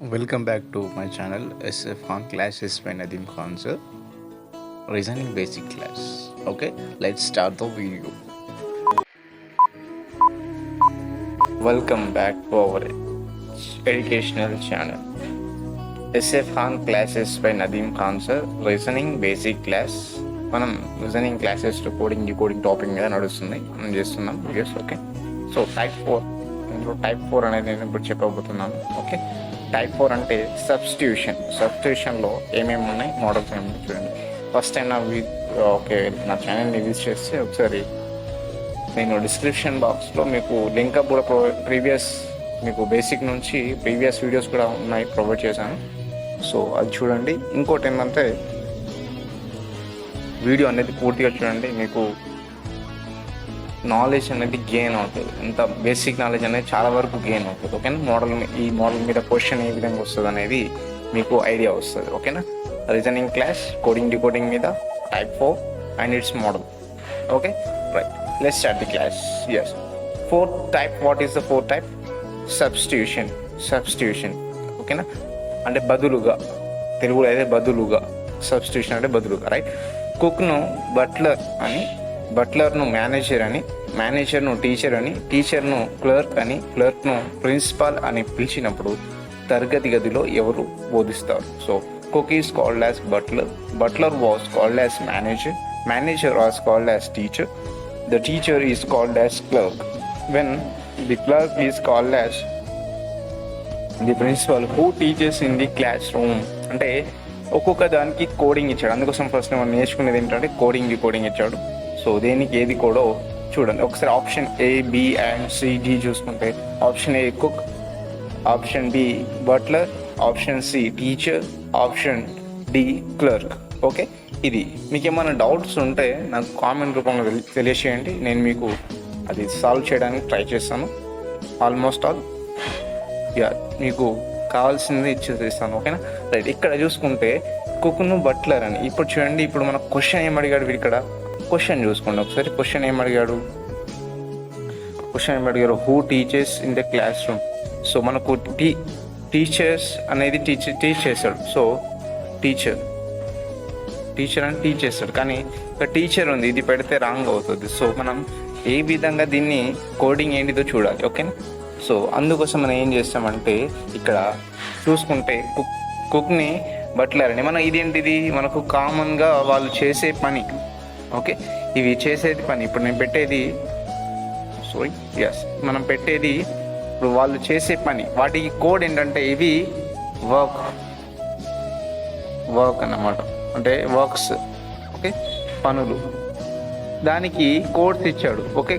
Welcome back to my channel SF on classes by Nadim Khan sir. Reasoning basic class. Okay, let's start the video. Welcome back to our educational channel. SF on classes by Nadim Khan sir. Reasoning basic class. మనం reasoning క్లాసెస్లో coding decoding topic మీద నడుస్తుంది మనం చేస్తున్నాం videos. Okay, so type four అనేది నేను ఇప్పుడు చెప్పబోతున్నాను. ఓకే, టైప్ 4 అంటే సబ్స్టిట్యూషన్లో ఏమేమి ఉన్నాయి, మోడల్స్ ఏమేమి చూడండి. ఫస్ట్ టైం ఓకే నా ఛానల్ని విజిట్ చేస్తే ఒకసారి నేను డిస్క్రిప్షన్ బాక్స్లో మీకు లింక్ అప్ కూడా ప్రీవియస్ మీకు బేసిక్ నుంచి ప్రీవియస్ వీడియోస్ కూడా ఉన్నాయి, ప్రొవైడ్ చేశాను. సో అది చూడండి. ఇంకోటి ఏంటంటే వీడియో అనేది పూర్తిగా చూడండి, మీకు నాలెడ్జ్ అనేది గెయిన్ అవుతుంది. ఎంత బేసిక్ నాలెడ్జ్ అనేది చాలా వరకు గెయిన్ అవుతుంది. ఓకేనా, ఈ మోడల్ మీద క్వశ్చన్ ఏ విధంగా వస్తుంది అనేది మీకు ఐడియా వస్తుంది. ఓకేనా, రీజనింగ్ క్లాస్ కోడింగ్ డికోడింగ్ మీద type 4 and it's model. Okay, right, let's start the class. Yes, fourth type. What is the fourth type? Substitution. ఓకేనా, అంటే బదులుగా, తెలుగులో అయితే బదులుగా. సబ్స్టిట్యూషన్ అంటే బదులుగా, రైట్. కుక్ను బట్లర్ అని, బట్లర్ను మేనేజర్ అని, మేనేజర్ను టీచర్ అని, టీచర్ను క్లర్క్ అని, క్లర్క్ను ప్రిన్సిపాల్ అని పిలిచినప్పుడు తరగతి గదిలో ఎవరు బోధిస్తారు? So cook is called as butler, butler was called as manager, manager was called as teacher, the teacher is called as clerk. When the clerk is called as the principal who teachers in the classroom. అంటే ఒక్కొక్క దానికి coding ఇచ్చాడు. అందుకోసం first మనం నేర్చుకునేది ఏంటంటే coding ఇచ్చాడు. So దేనికి ఏది కోడో చూడండి. ఒకసారి option A, B and C, D చూసుకుంటే option A cook, option B butler, option C teacher, option D clerk. Okay, ఇది మీకు ఏమైనా డౌట్స్ ఉంటే నాకు కామెంట్ రూపంలో తెలియచేయండి, నేను మీకు అది సాల్వ్ చేయడానికి ట్రై చేస్తాను. ఆల్మోస్ట్ ఆల్ మీకు కావాల్సింది ఇచ్చేస్తాను. ఓకేనా, రైట్. ఇక్కడ చూసుకుంటే కుక్ను బట్లర్ అని. ఇప్పుడు చూడండి, ఇప్పుడు మన క్వశ్చన్ ఏం అడిగాడు ఇక్కడ? క్వశ్చన్ చూసుకోండి ఒకసారి. క్వశ్చన్ ఏం అడిగాడు? Who teachers in the class room. So మనకు టీచర్స్ అనేది టీచ్ చేస్తాడు. సో టీచర్ అని టీచ్ చేస్తాడు, కానీ ఇక్కడ టీచర్ ఉంది, ఇది పెడితే రాంగ్ అవుతుంది. సో మనం ఏ విధంగా దీన్ని కోడింగ్ ఏంటిదో చూడాలి. ఓకేనా, సో అందుకోసం మనం ఏం చేస్తామంటే ఇక్కడ చూసుకుంటే కుక్ని బట్లర్ అని, మనం ఇదేంటిది మనకు కామన్గా వాళ్ళు చేసే పని. ఓకే, ఇవి చేసేది పని. ఇప్పుడు నేను పెట్టేది మనం పెట్టేది ఇప్పుడు వాళ్ళు చేసే పని, వాటికి కోడ్ ఏంటంటే ఇవి వర్క్ అన్నమాట, అంటే వర్క్స్. ఓకే, పనులు, దానికి కోడ్స్ ఇచ్చాడు. ఓకే,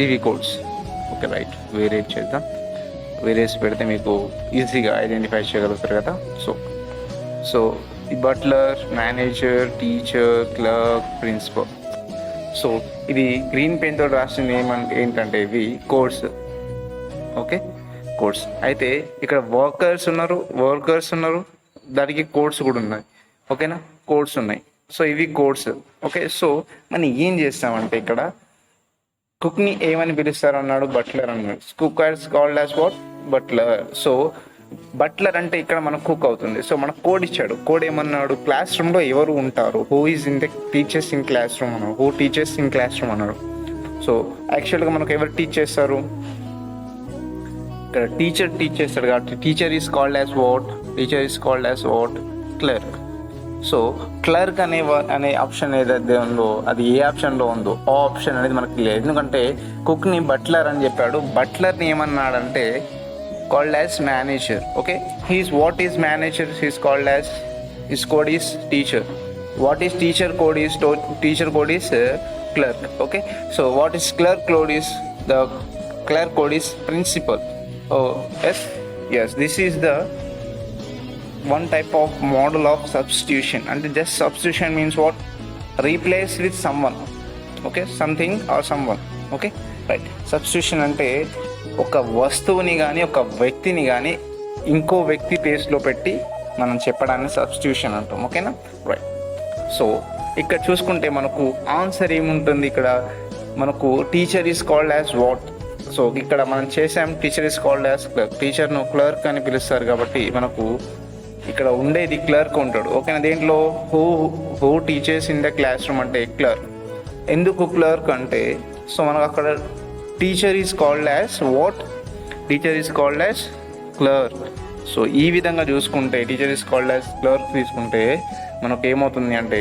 ఇవి కోడ్స్. Okay, right. వేరేట్ చేద్దాం. వేరేసి పెడితే మీకు ఈజీగా ఐడెంటిఫై చేయగలుగుతారు కదా. సో ఈ butler, manager, teacher, clerk, principal. So ఇది గ్రీన్ పెన్ తోటి రాసింది ఏంటంటే ఇవి కోడ్స్. Okay, codes. అయితే ఇక్కడ వర్కర్స్ ఉన్నారు, దానికి కోడ్స్ కూడా ఉన్నాయి. ఓకేనా, కోడ్స్ ఉన్నాయి. సో ఇవి కోడ్స్. ఓకే, సో మనం ఏం చేస్తామంటే ఇక్కడ కుక్ని ఏమని పిలుస్తారు అన్నాడు? బట్లర్ అన్నాడు. Cook is called as what? Butler. So butler అంటే ఇక్కడ మనకు కుక్ అవుతుంది. సో మనకు కోడ్ ఇచ్చాడు. కోడ్ ఏమన్నాడు? క్లాస్ రూమ్లో ఎవరు ఉంటారు? Who is in the teachers in class room అన్నాడు. Who teachers in class room అన్నాడు. సో యాక్చువల్గా మనకు ఎవరు టీచ్ చేస్తారు? ఇక్కడ టీచర్ టీచ్ చేస్తాడు కాబట్టి teacher is called as what? Clerk. So clerk అనే ఆప్షన్ ఏదైతే ఉందో, అది ఏ ఆప్షన్లో ఉందో ఆ ఆప్షన్ అనేది మనకు తెలియదు. ఎందుకంటే కుక్ని బట్లర్ అని చెప్పాడు. బట్లర్ని ఏమన్నాడంటే called as manager. Okay, what is manager? His code is teacher. What is teacher code is clerk. Okay, so what is clerk code is? The clerk code is principal. Oh yes, this is the one type of model of substitution. And just substitution means what? Replace with someone. Okay, something or someone. Okay, right. Substitution అంటే ఒక వస్తువుని కానీ ఒక వ్యక్తిని కానీ ఇంకో వ్యక్తి ప్లేస్లో పెట్టి మనం చెప్పడాన్ని సబ్స్టిట్యూషన్ అంటాం. ఓకేనా, రైట్. సో ఇక్కడ చూసుకుంటే మనకు ఆన్సర్ ఏముంటుంది? ఇక్కడ మనకు teacher is called as what? So ఇక్కడ మనం చేసాం teacher is called as clerk. టీచర్ను క్లర్క్ అని పిలుస్తారు కాబట్టి మనకు ఇక్కడ ఉండేది క్లర్క్ ఉంటాడు. ఓకేనా, దేంట్లో who teachers in the class room అంటే క్లర్క్. ఎందుకు క్లర్క్ అంటే సో మనకు అక్కడ teacher is called as what, teacher is called as clerk. So ఈ విధంగా చూసుకుంటే teacher is called as clerk తీసుకుంటే మనకు ఏమవుతుంది అంటే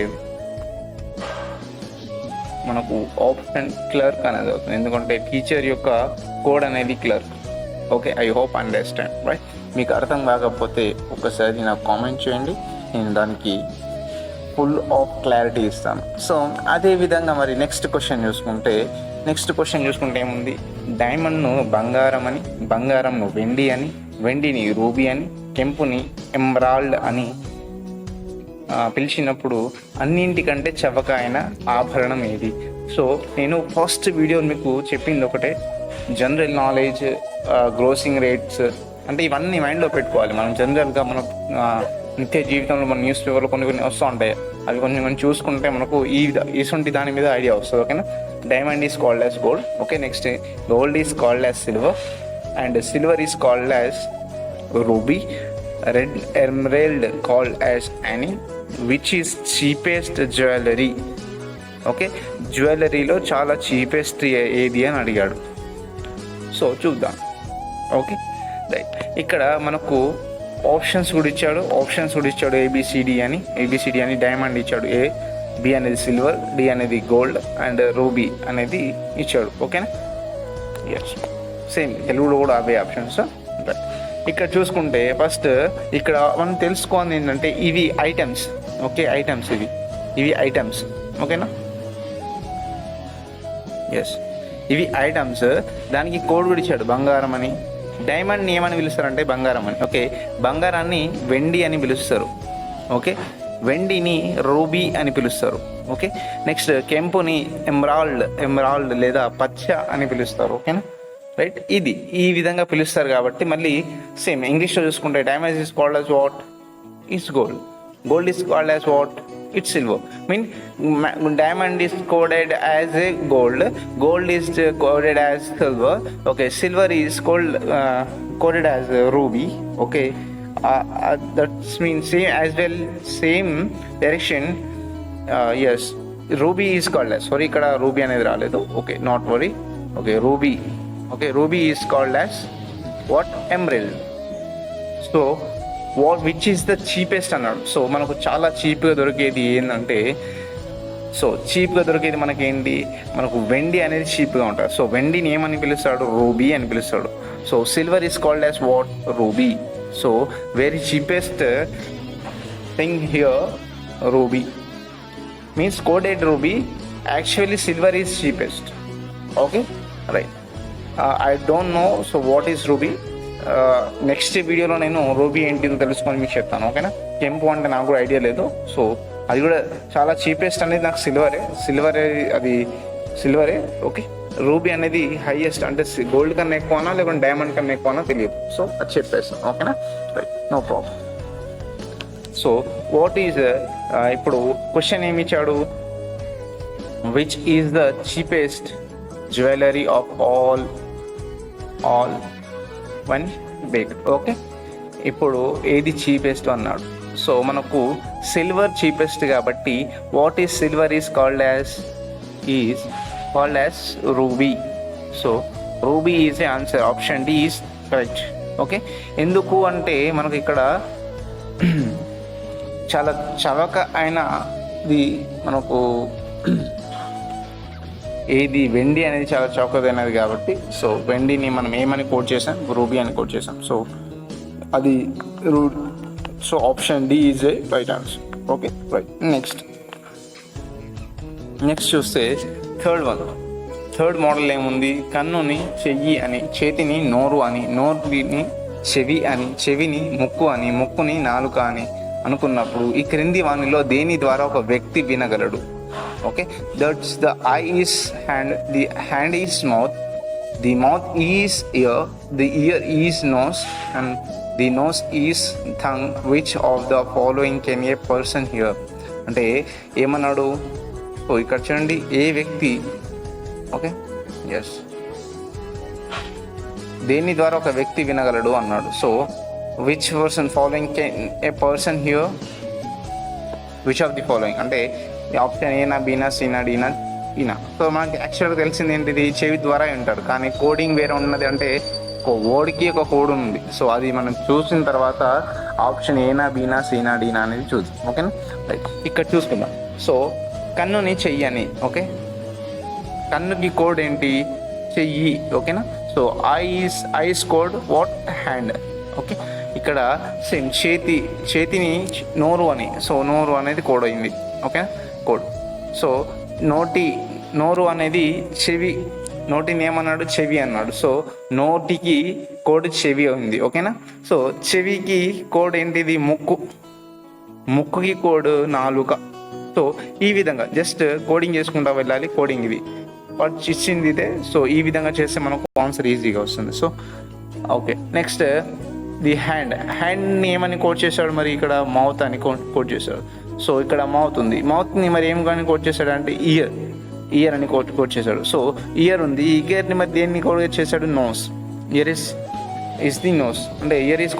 మనకు ఆప్షన్ క్లర్క్ అనేది అవుతుంది, ఎందుకంటే టీచర్ యొక్క కోడ్ అనేది clerk. Okay, I hope understand right. మీకు అర్థం కాకపోతే ఒకసారి నాకు కామెంట్ చేయండి, నేను దానికి ఫుల్ ఆఫ్ క్లారిటీ ఇస్తాను. సో అదేవిధంగా మరి నెక్స్ట్ క్వశ్చన్ చూసుకుంటే ఏముంది, డైమండ్ను బంగారం అని, బంగారంను వెండి అని, వెండిని రూబీ అని, కెంపుని ఎమరాల్డ్ అని పిలిచినప్పుడు అన్నింటికంటే చవకైన ఆభరణం ఏది? సో నేను ఫస్ట్ వీడియో మీకు చెప్పింది ఒకటే, జనరల్ నాలెడ్జ్, గ్రోసింగ్ రేట్స్ అంటే ఇవన్నీ మైండ్లో పెట్టుకోవాలి. మనం జనరల్గా మన నిత్య జీవితంలో మన న్యూస్ పేపర్లో కొన్ని వస్తూ ఉంటాయి, అవి కొంచెం చూసుకుంటే మనకు ఇటువంటి దాని మీద ఐడియా వస్తుంది. ఓకేనా, diamond is called as gold. Okay, next gold is called as silver and silver is called as ruby, red emerald called as any, which is cheapest jewellery. Okay, జ్యువెలరీలో చాలా చీపెస్ట్ ఏది అని అడిగాడు. సో చూద్దాం. Okay right, ఇక్కడ మనకు options కూడా ఇచ్చాడు ఏబిసిడి అని. డైమండ్ ఇచ్చాడు ఏ, బి అనేది సిల్వర్, డి అనేది గోల్డ్ అండ్ రూబీ అనేది ఇచ్చాడు. ఓకేనా, ఎస్ సేమ్ తెలుగులో కూడా అవే ఆప్షన్స్. రైట్, ఇక్కడ చూసుకుంటే ఫస్ట్ ఇక్కడ మనం తెలుసుకోవాలి ఏంటంటే ఇవి ఐటమ్స్. ఓకే, ఐటమ్స్ ఇవి ఐటమ్స్. ఓకేనా, ఎస్ ఇవి ఐటమ్స్. దానికి కోడ్ కూడా ఇచ్చాడు బంగారం అని. డైమండ్ని ఏమని పిలుస్తారంటే బంగారం అని. ఓకే, బంగారాన్ని వెండి అని పిలుస్తారు. ఓకే, వెండిని రూబీ అని పిలుస్తారు. ఓకే, నెక్స్ట్ కెంపుని ఎమరాల్డ్ లేదా పచ్చ అని పిలుస్తారు. ఓకేనా రైట్, ఇది ఈ విధంగా పిలుస్తారు కాబట్టి మళ్ళీ సేమ్ ఇంగ్లీష్లో చూసుకుంటే diamond is called as what, it's gold. Gold is called as what, it's silver. Mean diamond is coded as a gold is coded as silver. Okay, silver is coded as ruby. Okay, that means same as well, same direction. Yes, ruby is called as, sorry ikkada ruby anedi raaledu. Okay, not worry. Okay, ruby is called as what, emerald. So which is the cheapest అన్నాడు. So మనకు చాలా చీప్గా దొరికేది ఏంటంటే, so చీప్గా దొరికేది మనకేంటి, మనకు వెండి అనేది చీప్గా ఉంటుంది. సో వెండిని ఏమని పిలుస్తాడు, రూబీ అని పిలుస్తాడు. So silver is called as what, ruby. So very cheapest thing here ruby means coded ruby. Actually silver is cheapest. Okay right, I don't know so what is ruby. Next వీడియోలో నేను ruby ఏంటిదో తెలుసుకొని మీకు చెప్తాను. ఓకేనా, కెంపు అంటే నాకు కూడా ఐడియా లేదు. సో అది కూడా చాలా చీపెస్ట్ అనేది నాకు సిల్వరే. ఓకే, రూబీ అనేది హైయెస్ట్ అంటే గోల్డ్ కన్నా ఎక్కువనా లేకుంటే డైమండ్ కన్నా ఎక్కువనా తెలియదు. సో అది చెప్పేస్తాను. ఓకేనా right, no problem. So what is ఇప్పుడు క్వశ్చన్ ఏమి ఇచ్చాడు, which is the cheapest jewellery of all one bake. Okay, ఇప్పుడు ఏది చీపెస్ట్ అన్నాడు. సో మనకు సిల్వర్ చీపెస్ట్ కాబట్టి what is silver is called as ruby. So ruby is a answer, option D is correct. Okay, ఎందుకు అంటే మనకు ఇక్కడ చాలా చవక అయినది మనకు ఏది, వెండి అనేది చాలా చౌకదైనది కాబట్టి సో వెండిని మనం ఏమని కోట్ చేసాం, రూబీ అని కోట్ చేసాం. సో అది so option D is a right answer. Okay right, next చూస్తే థర్డ్ మోడల్ ఏముంది, కన్నుని చెయ్యి అని, చేతిని నోరు అని, నోరుని చెవి అని, చెవిని ముక్కు అని, ముక్కుని నాలుక అని అనుకున్నప్పుడు ఈ క్రింది వానిలో దేని ద్వారా ఒక వ్యక్తి వినగలడు? Okay, that's the eye is hand, the hand is mouth, the mouth is ear, the ear is nose, and the nose is tongue. Which of the following can a person hear? అంటే ఏమన్నాడు, so ఇక్కడ చూడండి ఏ వ్యక్తి. Okay yes దేని ద్వారా ఒక వ్యక్తి వినగలడు అన్నాడు. So which person following can a person here, which of the following అంటే ఆప్షన్ ఏనా, బీనా, సీనా, డీనా, ఈనా. సో మనకి యాక్చువల్గా తెలిసింది ఏంటిది, చెవి ద్వారా వింటారు. కానీ కోడింగ్ వేరే ఉన్నది, అంటే ఒక వర్డ్కి ఒక కోడ్ ఉంది. సో అది మనం చూసిన తర్వాత ఆప్షన్ ఏనా, బీనా, సీనా, డీనా అనేది చూద్దాం. ఓకేనా, రైట్. ఇక్కడ చూసుకుందాం. సో కన్నుని చెయ్యి అని, ఓకే, కన్నుకి కోడ్ ఏంటి, చెయ్యి. ఓకేనా, so ice code what, hand. Okay, ఇక్కడ సేమ్ చేతిని నోరు అని, సో నోరు అనేది కోడ్ అయింది. Okay, code. సో నోరు అనేది చెవి, నోటిని ఏమన్నాడు, చెవి అన్నాడు. సో నోటికి కోడ్ చెవి ఉంది. ఓకేనా, సో చెవికి కోడ్ ఏంటిది, ముక్కుకి కోడ్ నాలుక. సో ఈ విధంగా జస్ట్ కోడింగ్ చేసుకుంటా వెళ్ళాలి. కోడింగ్ ఇది వాట్ ఇచ్చింది ఇదే. సో ఈ విధంగా చేస్తే మనకు ఆన్సర్ ఈజీగా వస్తుంది. సో ఓకే, నెక్స్ట్ ది హ్యాండ్ని ఏమని కోడ్ చేశాడు, మరి ఇక్కడ మౌత్ అని కోడ్ చేశాడు. సో ఇక్కడ మౌత్ ఉంది, మౌత్ని మరి ఏం కానీ కోడ్ చేశాడు అంటే ఇయర్ అని కోడ్ చేశాడు. సో ఇయర్ ఉంది, ఈ ఇయర్ని మరి దేన్ని కోడ్ చేశాడు, nose. Ear is the nose, అంటే ear is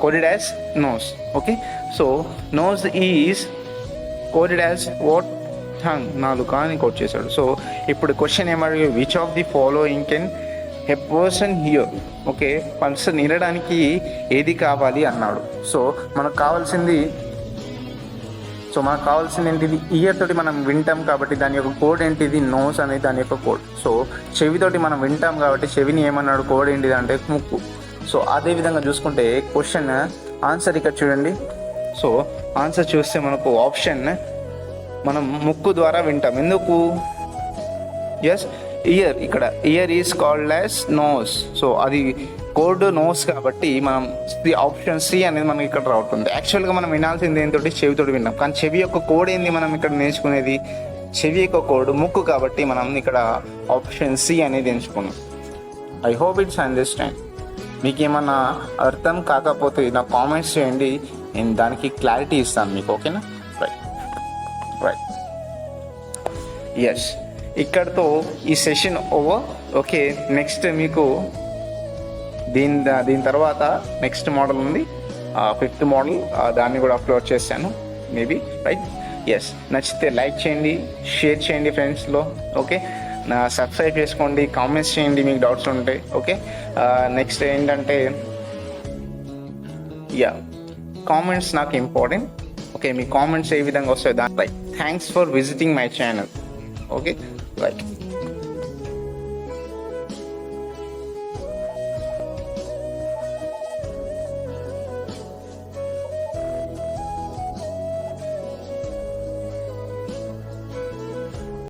coded as nose. Okay, so nose is coded as what, tongue, నాలుక అని కోడ్ చేశాడు. సో ఇప్పుడు క్వశ్చన్ ఏమడిగి, which of the following can a person hear. Okay, person వినడానికి ఏది కావాలి అన్నాడు. సో మనకు కావాల్సింది ఏంటిది, ఇయర్ తోటి మనం వింటాం కాబట్టి దాని యొక్క కోడ్ ఏంటిది, నోస్ అనేది దాని యొక్క కోడ్. సో చెవితోటి మనం వింటాం కాబట్టి చెవిని ఏమన్నాడు, కోడ్ ఏంటిది అంటే ముక్కు. సో అదే విధంగా చూసుకుంటే క్వశ్చన్ ఆన్సర్ ఇక్కడ చూడండి. సో ఆన్సర్ చూస్తే మనకు ఆప్షన్, మనం ముక్కు ద్వారా వింటాం. ఎందుకు, ఎస్, ఇక్కడ ear is called as nose. So అది కోడ్ నోస్ కాబట్టి మనం ఆప్షన్ సి అనేది మనకి ఇక్కడ రావుతుంది. యాక్చువల్గా మనం వినాల్సింది ఏంటంటే చెవితోటి వింటాం, కానీ చెవి యొక్క కోడ్ ఏంది, మనం ఇక్కడ నేర్చుకునేది చెవి యొక్క కోడ్ ముక్కు కాబట్టి మనం ఇక్కడ ఆప్షన్ సి అనేది ఎంచుకున్నాం. I hope it's understand. మీకు ఏమన్నా అర్థం కాకపోతే నా కామెంట్స్ చేయండి, నేను దానికి క్లారిటీ ఇస్తాను మీకు. ఓకేనా, రైట్. ఎస్, ఇక్కడతో ఈ సెషన్ ఓవర్. ఓకే, నెక్స్ట్ మీకు దీని తర్వాత నెక్స్ట్ మోడల్ ఉంది, 5th మోడల్, దాన్ని కూడా అప్లోడ్ చేశాను మేబీ, రైట్. ఎస్, నచ్చితే లైక్ చేయండి, షేర్ చేయండి ఫ్రెండ్స్లో. ఓకే, సబ్స్క్రైబ్ చేసుకోండి, కామెంట్స్ చేయండి మీకు డౌట్స్ ఉంటే. ఓకే, నెక్స్ట్ ఏంటంటే కామెంట్స్ నాకు ఇంపార్టెంట్. ఓకే, మీ కామెంట్స్ ఏ విధంగా వస్తాయి దాని. Right, thanks for visiting my channel. Okay, right.